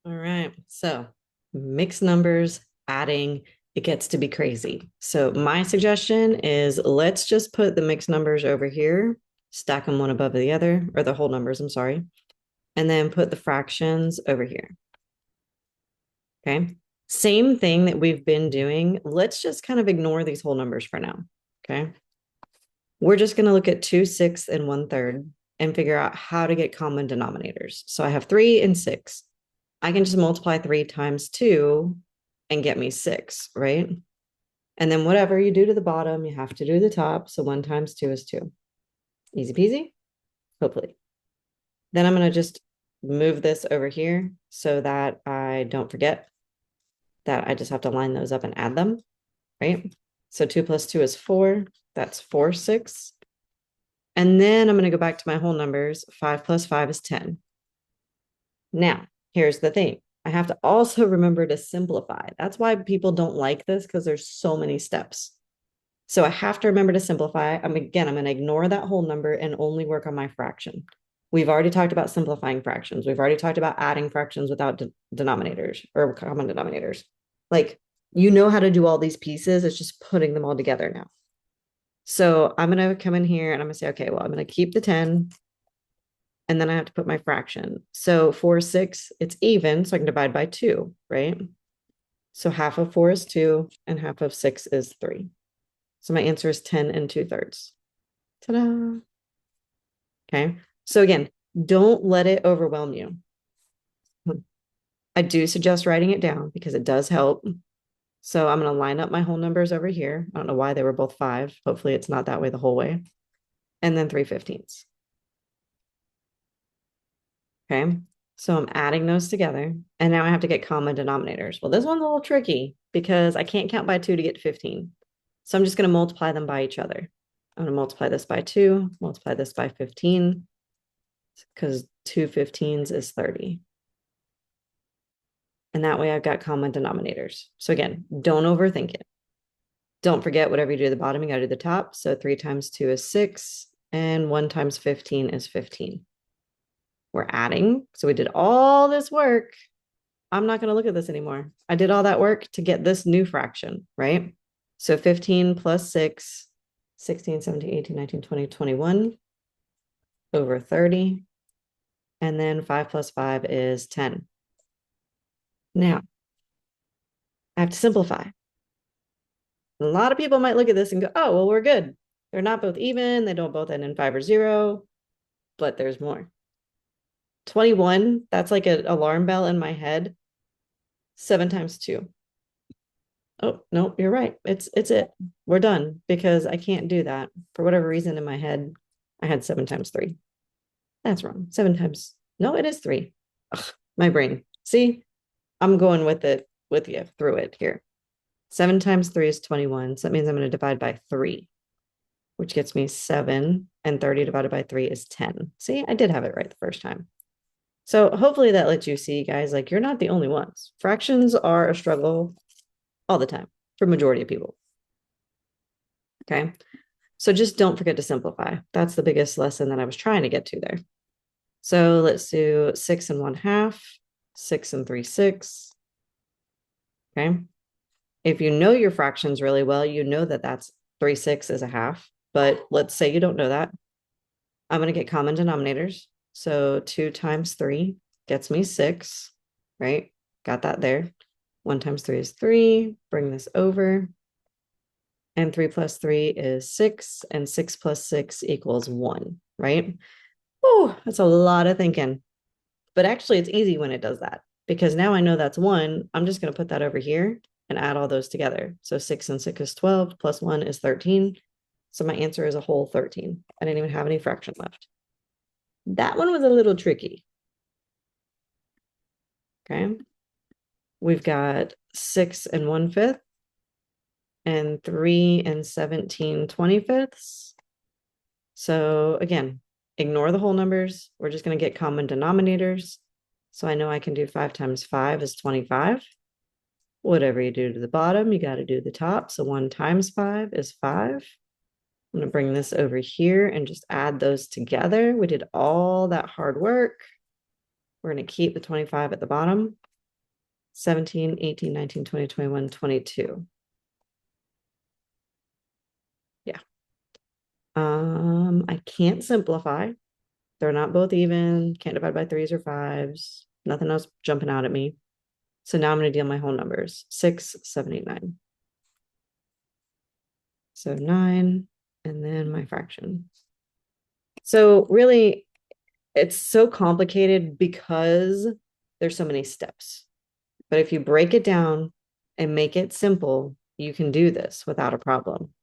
All right. So mixed numbers, adding, it gets to be crazy. So my suggestion is let's just put the mixed numbers over here, stack them one above the other, or the whole numbers, I'm sorry, and then put the fractions over here. Okay. Same thing that we've been doing. Let's just kind of ignore these whole numbers for now. Okay. We're just going to look at 2/6 and 1/3 and figure out how to get common denominators. So I have 3 and 6. I can just multiply 3 times 2 and get me 6, right? And then whatever you do to the bottom, you have to do the top. So 1 times 2 is 2. Easy peasy, hopefully. Then I'm going to just move this over here so that I don't forget that I just have to line those up and add them, right? So 2 plus 2 is 4. That's 4/6. And then I'm going to go back to my whole numbers. 5 plus 5 is 10. Now, here's the thing. I have to also remember to simplify. That's why people don't like this, because there's so many steps. So I have to remember to simplify. I'm going to ignore that whole number and only work on my fraction. We've already talked about simplifying fractions. We've already talked about adding fractions without denominators or common denominators. Like, you know how to do all these pieces. It's just putting them all together now. So I'm going to come in here and I'm going to say, okay, well, I'm going to keep the 10 and then I have to put my fraction. So 4/6, it's even, so I can divide by 2, right? So half of 4 is 2 and half of 6 is 3. So my answer is 10 and 2/3. Ta-da. Okay. So again, don't let it overwhelm you. I do suggest writing it down because it does help. So I'm going to line up my whole numbers over here. I don't know why they were both 5. Hopefully it's not that way the whole way. And then 3/15. Okay. So I'm adding those together. And now I have to get common denominators. Well, this one's a little tricky because I can't count by 2 to get to 15. So I'm just going to multiply them by each other. I'm going to multiply this by 2, multiply this by 15, because 2/15 is 30. And that way I've got common denominators. So again, don't overthink it. Don't forget, whatever you do at the bottom, you got to do the top. So 3 times 2 is 6, and 1 times 15 is 15. We're adding. So we did all this work. I'm not going to look at this anymore. I did all that work to get this new fraction, right? So 15 plus 6, 16, 17, 18, 19, 20, 21 over 30. And then 5 plus 5 is 10. Now, I have to simplify. A lot of people might look at this and go, oh, well, we're good. They're not both even. They don't both end in 5 or 0, but there's more. 21, that's like an alarm bell in my head. 7 times 2. Oh, no, you're right. It's it. We're done because I can't do that. For whatever reason in my head, I had 7 times 3. That's wrong. 7 times. No, it is 3. Ugh, my brain. See, I'm going with it with you through it here. 7 times 3 is 21. So that means I'm going to divide by 3, which gets me 7. And 30 divided by 3 is 10. See, I did have it right the first time. So hopefully that lets you see, guys, like, you're not the only ones. Fractions are a struggle all the time for majority of people. Okay. So just don't forget to simplify. That's the biggest lesson that I was trying to get to there. So let's do 6 and 1/2, 6 and 3/6. Okay. If you know your fractions really well, you know that that's 3/6 is a half. But let's say you don't know that. I'm going to get common denominators. So 2 times 3 gets me 6, right? Got that there. 1 times 3 is 3. Bring this over. And 3 plus 3 is 6. And 6 plus 6 equals 1, right? Oh, that's a lot of thinking. But actually, it's easy when it does that, because now I know that's 1. I'm just going to put that over here and add all those together. So 6 and 6 is 12, plus 1 is 13. So my answer is a whole 13. I didn't even have any fraction left. That one was a little tricky. Okay. We've got 6 and 1/5 and 3 and 17 25ths. So again, ignore the whole numbers. We're just going to get common denominators. So I know I can do 5 times 5 is 25. Whatever you do to the bottom, you got to do the top. So 1 times 5 is 5. I'm going to bring this over here and just add those together. We did all that hard work. We're going to keep the 25 at the bottom. 17, 18, 19, 20, 21, 22. Yeah. I can't simplify. They're not both even, can't divide by threes or fives. Nothing else jumping out at me. So now I'm going to deal my whole numbers. 6, 7, 8, 9. So 9, and then my fraction. So really, it's so complicated because there's so many steps. But if you break it down and make it simple, you can do this without a problem.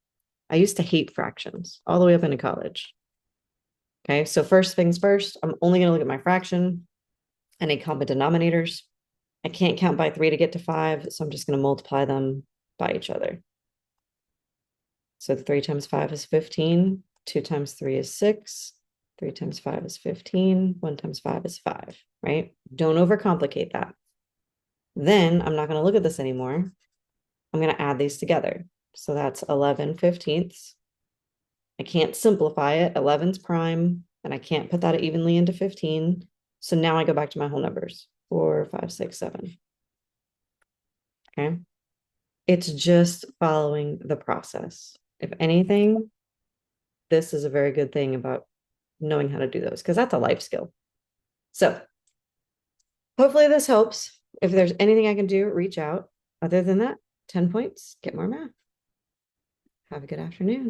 I used to hate fractions all the way up into college. Okay, so first things first, I'm only going to look at my fraction and any common denominators. I can't count by 3 to get to 5, so I'm just going to multiply them by each other. So 3 times 5 is 15, 2 times 3 is 6, 3 times 5 is 15, 1 times 5 is 5, right? Don't overcomplicate that. Then I'm not going to look at this anymore. I'm going to add these together. So that's 11 fifteenths. I can't simplify it. 11's prime, and I can't put that evenly into 15. So now I go back to my whole numbers. 4, 5, 6, 7. Okay. It's just following the process. If anything, this is a very good thing about knowing how to do those, because that's a life skill. So hopefully this helps. If there's anything I can do, reach out. Other than that, 10 points, get more math. Have a good afternoon.